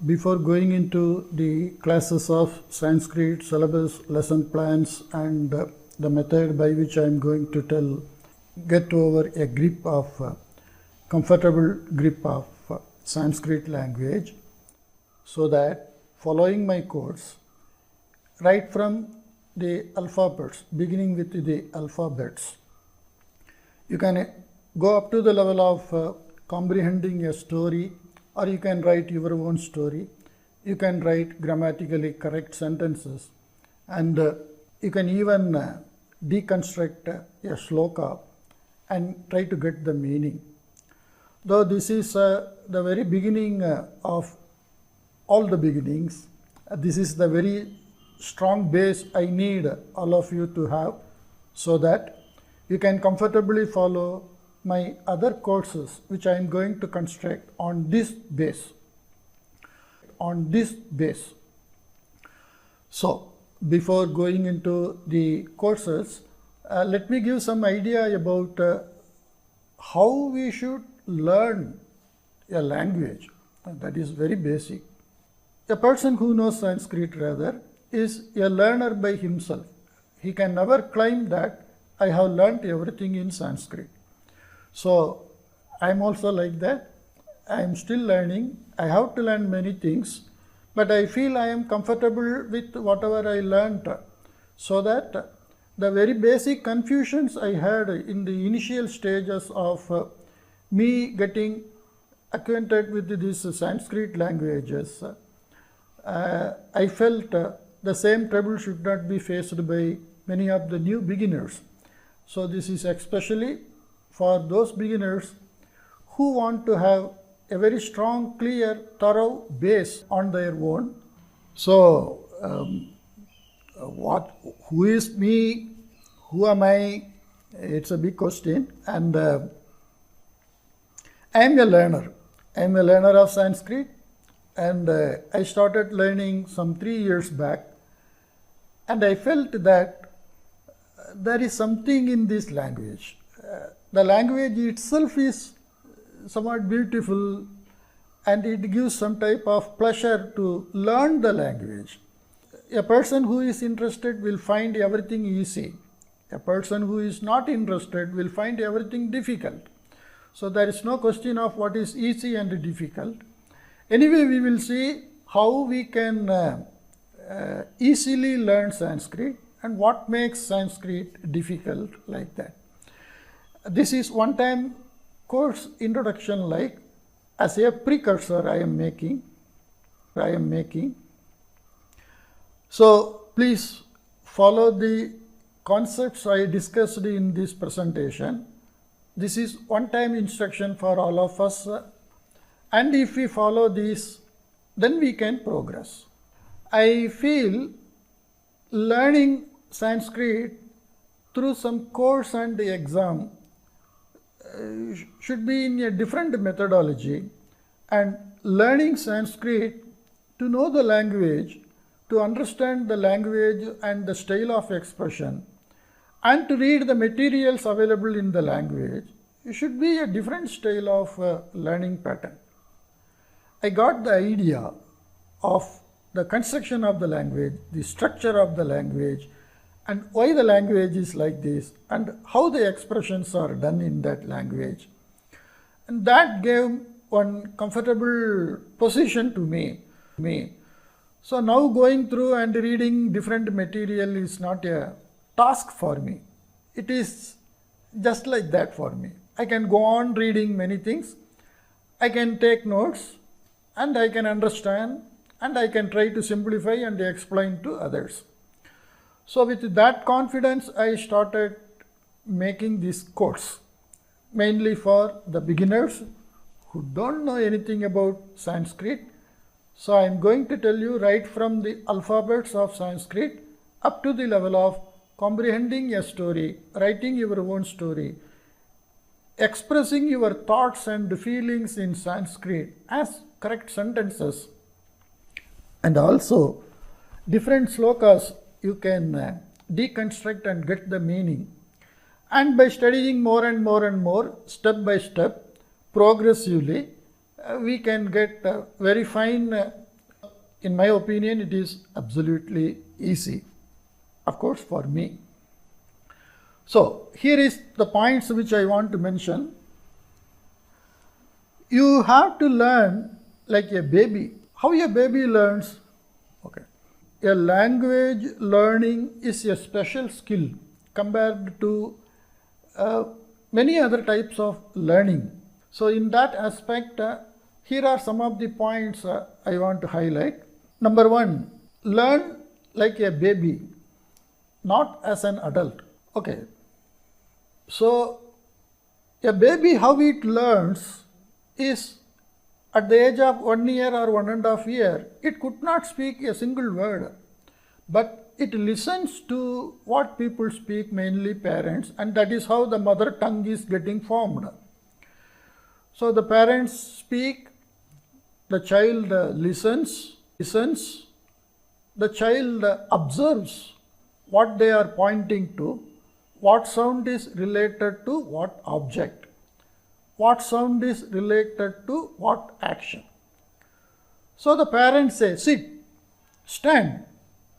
Before going into the classes of Sanskrit syllabus, lesson plans, and the method by which I am going to get over a grip of comfortable grip of Sanskrit language, so that following my course, right from the alphabets, beginning with the alphabets, you can go up to the level of comprehending a story, or you can write your own story. You can write grammatically correct sentences, and you can even deconstruct a shloka and try to get the meaning. Though this is the very beginning of all the beginnings, this is the very strong base I need all of you to have, so that you can comfortably follow my other courses which I am going to construct on this base. So before going into the courses, let me give some idea about how we should learn a language. That is very basic. A person who knows Sanskrit is a learner by himself. He can never claim that I have learnt everything in Sanskrit. So I am also like that. I am still learning. I have to learn many things, but I feel I am comfortable with whatever I learnt, so that the very basic confusions I had in the initial stages of me getting acquainted with these Sanskrit languages, I felt the same trouble should not be faced by many of the new beginners. So this is especially for those beginners who want to have a very strong, clear, thorough base on their own. So who is me? Who am I? It's a big question. And I am a learner. I am a learner of Sanskrit, and I started learning some 3 years back, and I felt that there is something in this language. The language itself is somewhat beautiful, and it gives some type of pleasure to learn the language. A person who is interested will find everything easy. A person who is not interested will find everything difficult. So there is no question of what is easy and difficult. Anyway, we will see how we can easily learn Sanskrit and what makes Sanskrit difficult like that. This is one-time course introduction, like as a precursor I am making. So please follow the concepts I discussed in this presentation. This is one-time instruction for all of us, and if we follow this, then we can progress. I feel learning Sanskrit through some course and exam should be in a different methodology, and learning Sanskrit to know the language, to understand the language and the style of expression, and to read the materials available in the language, it should be a different style of learning pattern. I got the idea of the construction of the language, the structure of the language, and why the language is like this, and how the expressions are done in that language. And that gave one comfortable position to me. So now going through and reading different material is not a task for me. It is just like that for me. I can go on reading many things. I can take notes, and I can understand, and I can try to simplify and explain to others. So with that confidence, I started making this course, mainly for the beginners who don't know anything about Sanskrit. So I am going to tell you right from the alphabets of Sanskrit up to the level of comprehending a story, writing your own story, expressing your thoughts and feelings in Sanskrit as correct sentences, and also different slokas you can deconstruct and get the meaning. And by studying more and more, step by step, progressively, we can get very fine In my opinion, it is absolutely easy, of course, for me. So here is the points which I want to mention. You have to learn like a baby. How a baby learns? Okay. A language learning is a special skill compared to many other types of learning. So in that aspect, here are some of the points I want to highlight. Number one, learn like a baby, not as an adult. Okay. So a baby, how it learns is at the age of 1 year or 1.5 years, it could not speak a single word, but it listens to what people speak, mainly parents, and that is how the mother tongue is getting formed. So the parents speak, the child listens, the child observes what they are pointing to, what sound is related to what object, what sound is related to what action. So the parents say, sit, stand,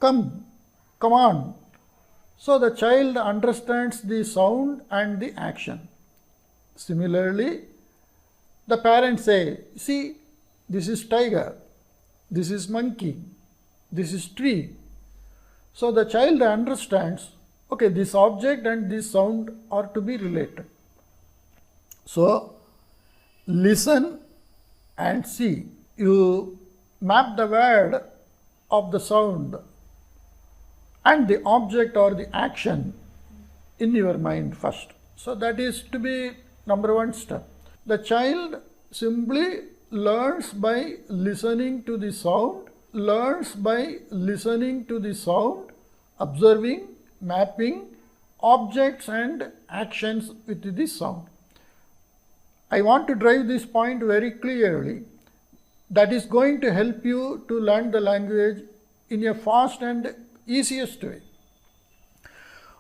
come, come on. So the child understands the sound and the action. Similarly, the parents say, see, this is tiger, this is monkey, this is tree. So the child understands, okay, this object and this sound are to be related. So listen and see. You map the word of the sound and the object or the action in your mind first. So that is to be number one step. The child simply learns by listening to the sound, observing, mapping objects and actions with the sound. I want to drive this point very clearly. That is going to help you to learn the language in a fast and easiest way.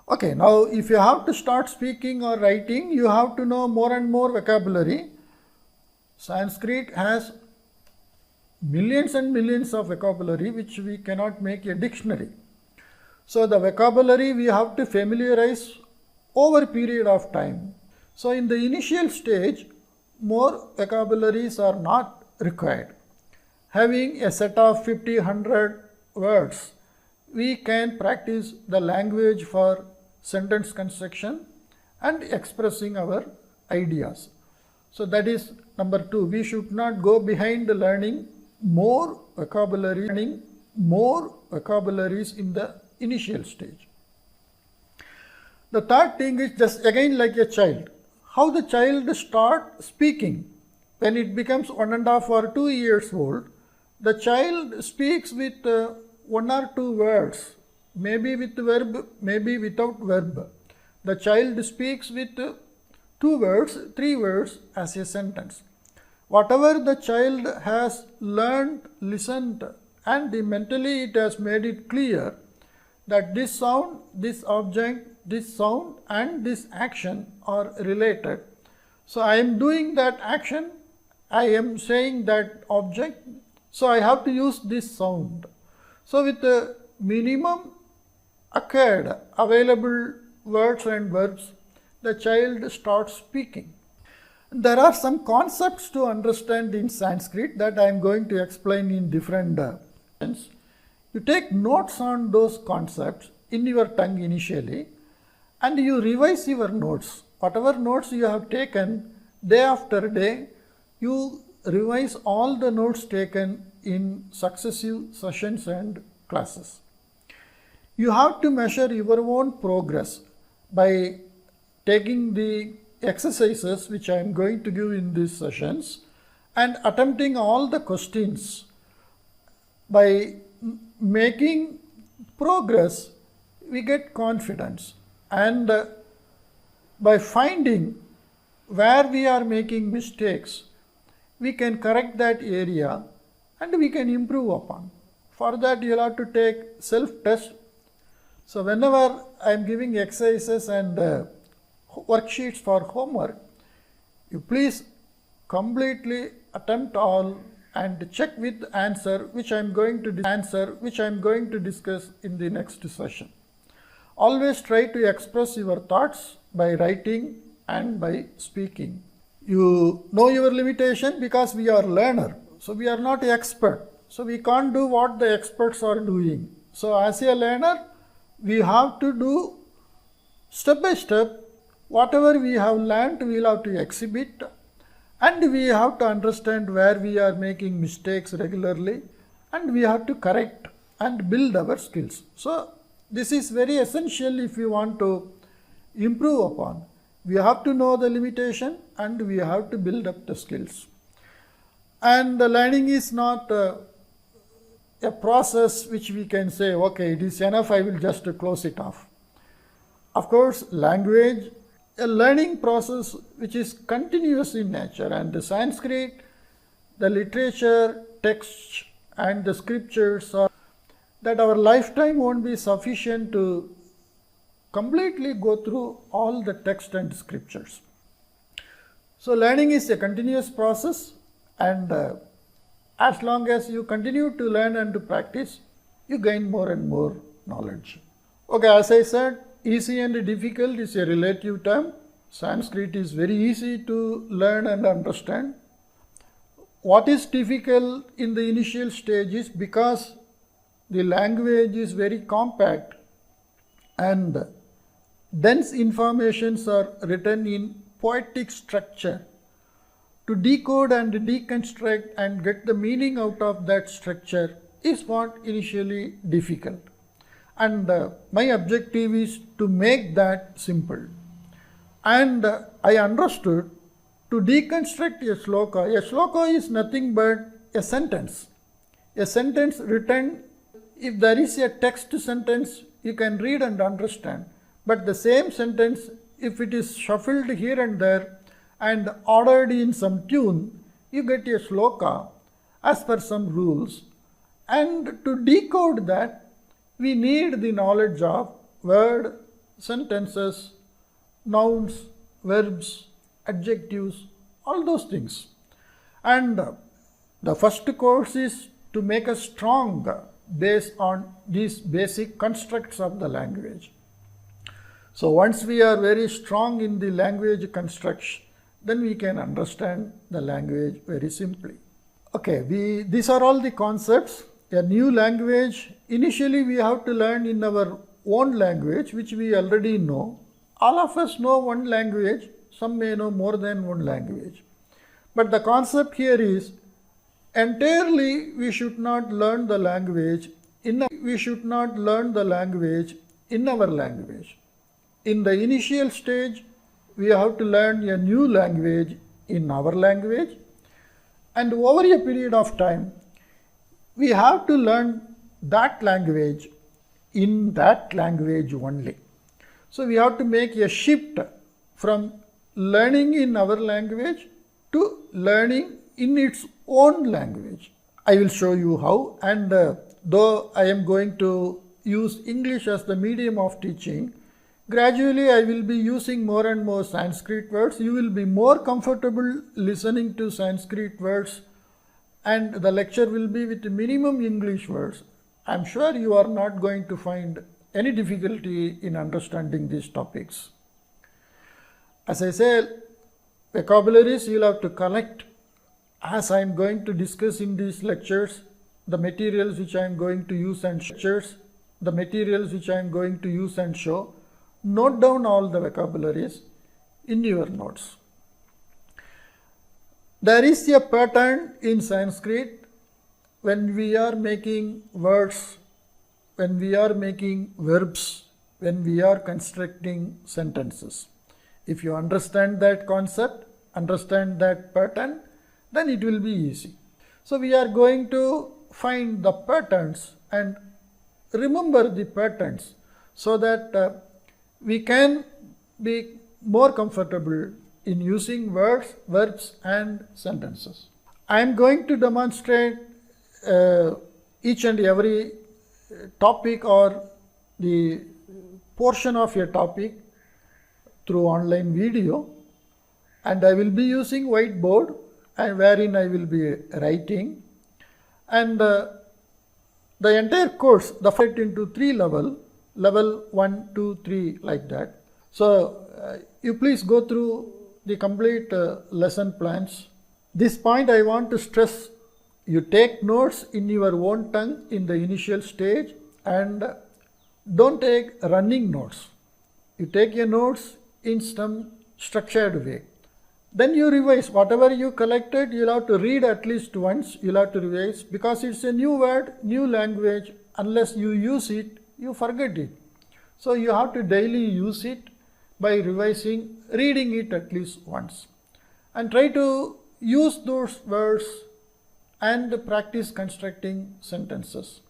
Okay, now if you have to start speaking or writing, you have to know more and more vocabulary. Sanskrit has millions and millions of vocabulary which we cannot make a dictionary. So the vocabulary we have to familiarize over a period of time. So in the initial stage, more vocabularies are not required. Having a set of 50, 100 words, we can practice the language for sentence construction and expressing our ideas. So that is number two. We should not go behind learning more vocabulary, learning more vocabularies in the initial stage. The third thing is just again like a child. How the child start speaking. When it becomes 1.5 or 2 years old, the child speaks with 1 or 2 words, maybe with verb, maybe without verb. The child speaks with 2 words, 3 words as a sentence. Whatever the child has learned, listened, and mentally it has made it clear that this sound, this object, this sound and this action are related. So I am doing that action, I am saying that object, so I have to use this sound. So with the minimum occurred available words and verbs, the child starts speaking. There are some concepts to understand in Sanskrit that I am going to explain in different ways. You take notes on those concepts in your tongue initially and you revise your notes. Whatever notes you have taken day after day, you revise all the notes taken in successive sessions and classes. You have to measure your own progress by taking the exercises which I am going to give in these sessions and attempting all the questions. By making progress, we get confidence, and by finding where we are making mistakes, we can correct that area and we can improve upon. For that, you will have to take self-test. So whenever I am giving exercises and worksheets for homework, you please completely attempt all and check with answer which I am going to discuss in the next session. Always try to express your thoughts by writing and by speaking. You know your limitation because we are learner. So we are not expert. So we can't do what the experts are doing. So as a learner, we have to do step by step. Whatever we have learned, we will have to exhibit, and we have to understand where we are making mistakes regularly, and we have to correct and build our skills. So this is very essential if we want to improve upon. We have to know the limitation and we have to build up the skills. And the learning is not a process which we can say, okay, it is enough, I will just close it off. Of course, language, a learning process which is continuous in nature, and the Sanskrit, the literature, texts and the scriptures are that our lifetime won't be sufficient to completely go through all the text and scriptures. So learning is a continuous process, and as long as you continue to learn and to practice, you gain more and more knowledge. Okay, as I said, easy and difficult is a relative term. Sanskrit is very easy to learn and understand. What is difficult in the initial stage is because the language is very compact and dense informations are written in poetic structure. To decode and deconstruct and get the meaning out of that structure is what initially difficult. And my objective is to make that simple. And I understood to deconstruct a sloka. A sloka is nothing but a sentence. A sentence written, if there is a text sentence, you can read and understand. But the same sentence, if it is shuffled here and there and ordered in some tune, you get a sloka as per some rules. And to decode that, we need the knowledge of word, sentences, nouns, verbs, adjectives, all those things. And the first course is to make us strong based on these basic constructs of the language. So once we are very strong in the language construction, then we can understand the language very simply. Okay, these are all the concepts. A new language, initially we have to learn in our own language, which we already know. All of us know one language, some may know more than one language. But the concept here is entirely we should not learn the language in our language. In the initial stage, we have to learn a new language in our language, and over a period of time, we have to learn that language in that language only. So we have to make a shift from learning in our language to learning in its own language. I will show you how, and though I am going to use English as the medium of teaching, gradually I will be using more and more Sanskrit words. You will be more comfortable listening to Sanskrit words, and the lecture will be with minimum English words. I am sure you are not going to find any difficulty in understanding these topics. As I said, vocabularies you will have to collect as I am going to discuss in these lectures, the materials which I am going to use and show. Note down all the vocabularies in your notes. There is a pattern in Sanskrit when we are making words, when we are making verbs, when we are constructing sentences. If you understand that concept, understand that pattern, then it will be easy. So we are going to find the patterns and remember the patterns so that we can be more comfortable in using words, verbs and sentences. I am going to demonstrate each and every topic or the portion of a topic through online video, and I will be using whiteboard and wherein I will be writing. And the entire course, the fight into three level 1, 2, 3, like that. So you please go through the complete lesson plans. This point I want to stress, you take notes in your own tongue in the initial stage and don't take running notes. You take your notes in some structured way. Then you revise whatever you collected. You'll have to read at least once. You'll have to revise because it's a new word, new language. Unless you use it, you forget it. So you have to daily use it by revising, reading it at least once. And try to use those words and practice constructing sentences.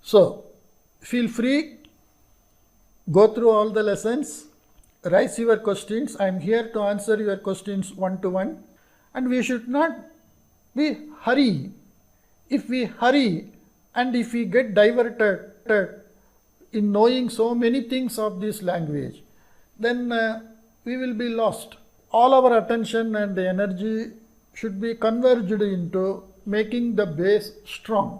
So feel free, go through all the lessons, raise your questions. I am here to answer your questions one to one. And we should not be hurry. If we hurry and if we get diverted in knowing so many things of this language, then we will be lost. All our attention and the energy should be converged into making the base strong.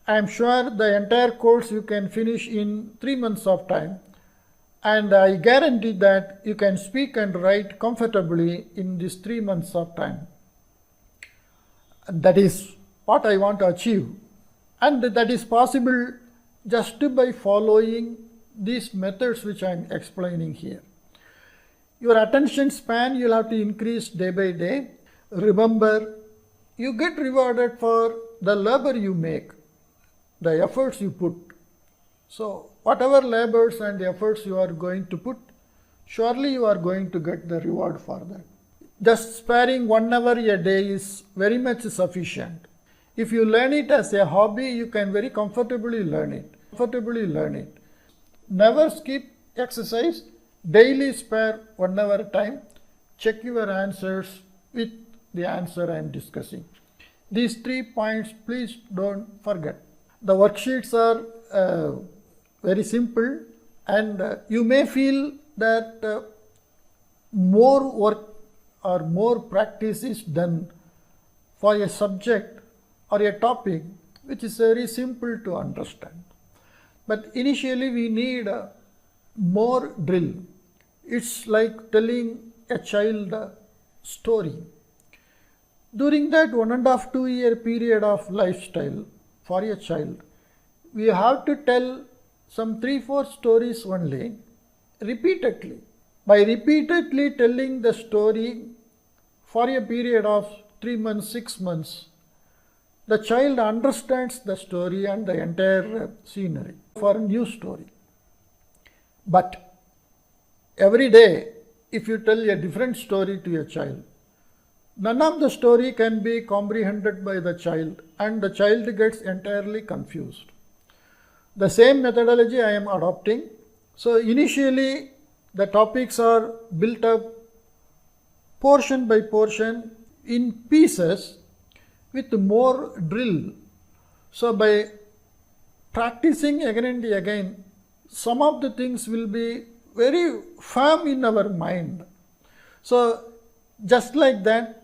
I am sure the entire course you can finish in 3 months of time. And I guarantee that you can speak and write comfortably in these 3 months of time. That is what I want to achieve. And that is possible just by following these methods which I am explaining here. Your attention span you'll have to increase day by day. Remember, you get rewarded for the labor you make, the efforts you put. So whatever labors and efforts you are going to put, surely you are going to get the reward for that. Just sparing 1 hour a day is very much sufficient. If you learn it as a hobby, you can very comfortably learn it. Never skip exercise. Daily spare 1 hour time. Check your answers with the answer I am discussing. These 3 points, please don't forget. The worksheets are very simple, and you may feel that more work or more practice is done for a subject or a topic which is very simple to understand. But initially we need more drill. It's like telling a child a story. During that 1.5 to 2 year period of lifestyle for a child, we have to tell some 3-4 stories only repeatedly. By repeatedly telling the story for a period of 3 months, 6 months, the child understands the story and the entire scenery for a new story. But every day, if you tell a different story to a child, none of the story can be comprehended by the child, and the child gets entirely confused. The same methodology I am adopting. So initially the topics are built up portion by portion in pieces with more drill. So by practicing again and again, some of the things will be very firm in our mind. So just like that,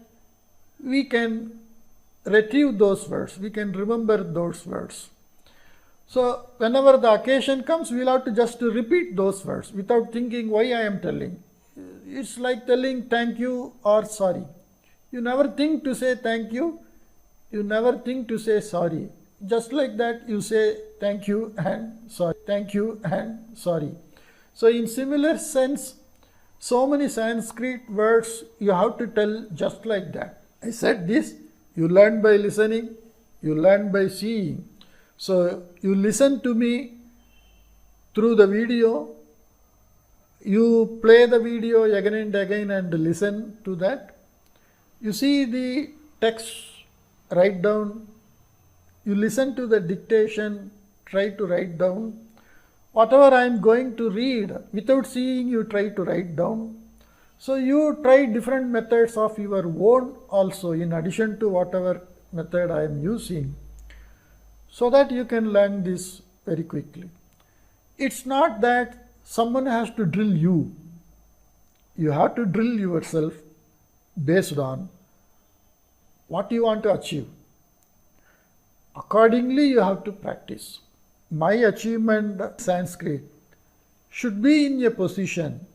we can retrieve those words, we can remember those words. So whenever the occasion comes, we'll have to just repeat those words without thinking why I am telling. It's like telling thank you or sorry. You never think to say thank you, you never think to say sorry. Just like that, you say thank you and sorry, thank you and sorry. So in similar sense, so many Sanskrit words you have to tell just like that. I said this, you learn by listening, you learn by seeing. So you listen to me through the video, you play the video again and again and listen to that. You see the text, write down. You listen to the dictation, try to write down. Whatever I am going to read, without seeing, you try to write down. So you try different methods of your own also in addition to whatever method I am using, so that you can learn this very quickly. It's not that someone has to drill you. You have to drill yourself based on what you want to achieve. Accordingly, you have to practice. My achievement Sanskrit should be in a position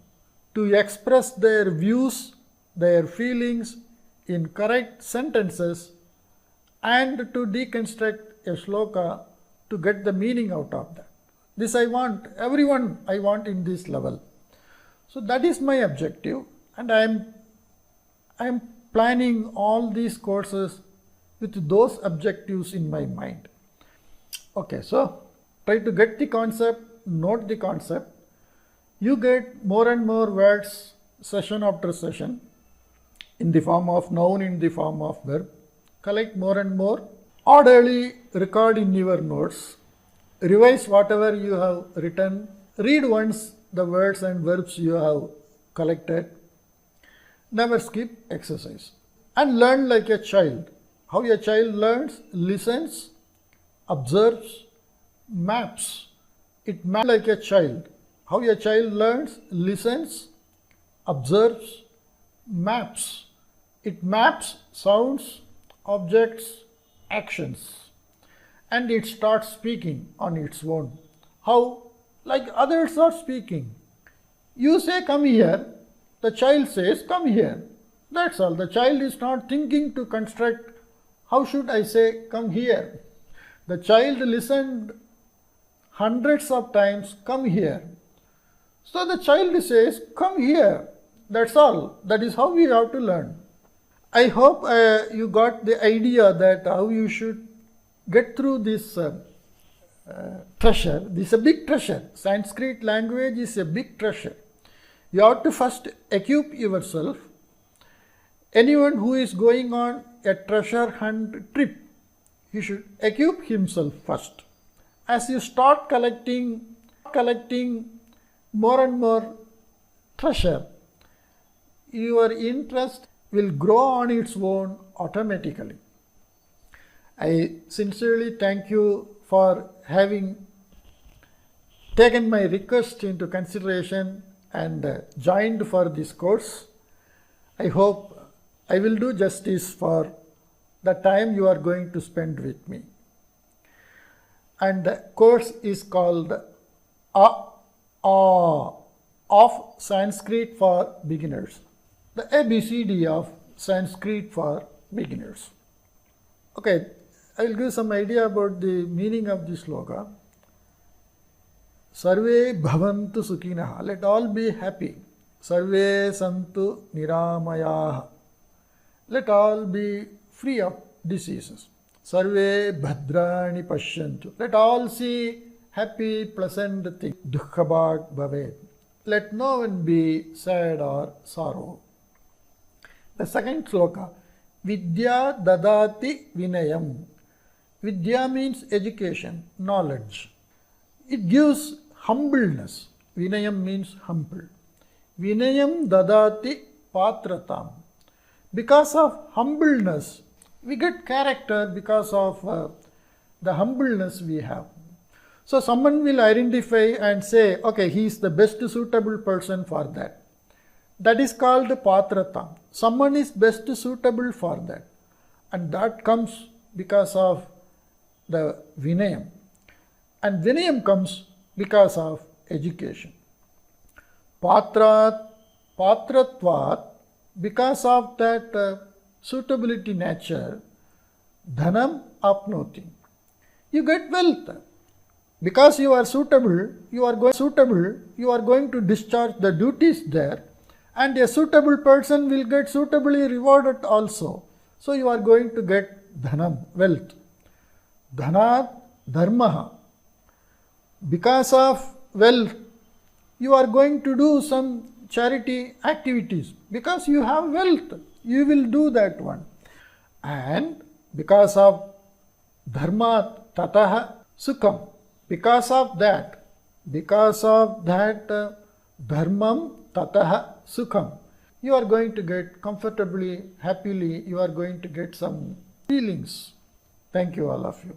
to express their views, their feelings in correct sentences and to deconstruct a shloka to get the meaning out of that. This I want, everyone I want in this level. So that is my objective, and I am planning all these courses with those objectives in my mind. Okay, so try to get the concept, note the concept. You get more and more words session after session in the form of noun, in the form of verb. Collect more and more. Orderly record in your notes. Revise whatever you have written. Read once the words and verbs you have collected. Never skip exercise. And learn like a child. How a child learns? Listens, observes, maps. It maps like a child. How a child learns? Listens, observes, maps. It maps sounds, objects, actions. And it starts speaking on its own. How? Like others are speaking. You say, come here. The child says, come here. That's all. The child is not thinking to construct, how should I say, come here. The child listened hundreds of times, come here. So the child says, come here. That's all. That is how we have to learn. I hope you got the idea that how you should get through this treasure. This is a big treasure. Sanskrit language is a big treasure. You have to first equip yourself. Anyone who is going on a treasure hunt trip, he should equip himself first. As you start collecting more and more treasure, your interest will grow on its own automatically. I sincerely thank you for having taken my request into consideration and joined for this course. I hope I will do justice for the time you are going to spend with me. And the course is called of Sanskrit for Beginners. The ABCD of Sanskrit for Beginners. Okay, I will give some idea about the meaning of this sloka. Sarve bhavantu sukhinah. Let all be happy. Sarve santu niramayaha. Let all be free of diseases. Sarve bhadrani pashyantu. Let all see happy, pleasant things. Dukkhabhag bhavet. Let no one be sad or sorrow. The second sloka, Vidya dadati vinayam. Vidya means education, knowledge. It gives humbleness. Vinayam means humble. Vinayam dadati patratam. Because of humbleness, we get character because of the humbleness we have. So someone will identify and say, okay, he is the best suitable person for that. That is called patratam. Someone is best suitable for that. And that comes because of the vinayam. And vinayam comes because of education. Patratvat, because of that suitability nature, dhanam apnoti. You get wealth. Because you are suitable, you are going to discharge the duties there, and a suitable person will get suitably rewarded also. So you are going to get dhanam, wealth. Dhanat dharmaha. Because of wealth, you are going to do some charity activities. Because you have wealth, you will do that one. And because of dharmat tataha sukham. Because of that dharmam tataha sukham, you are going to get comfortably, happily, you are going to get some feelings. Thank you, all of you.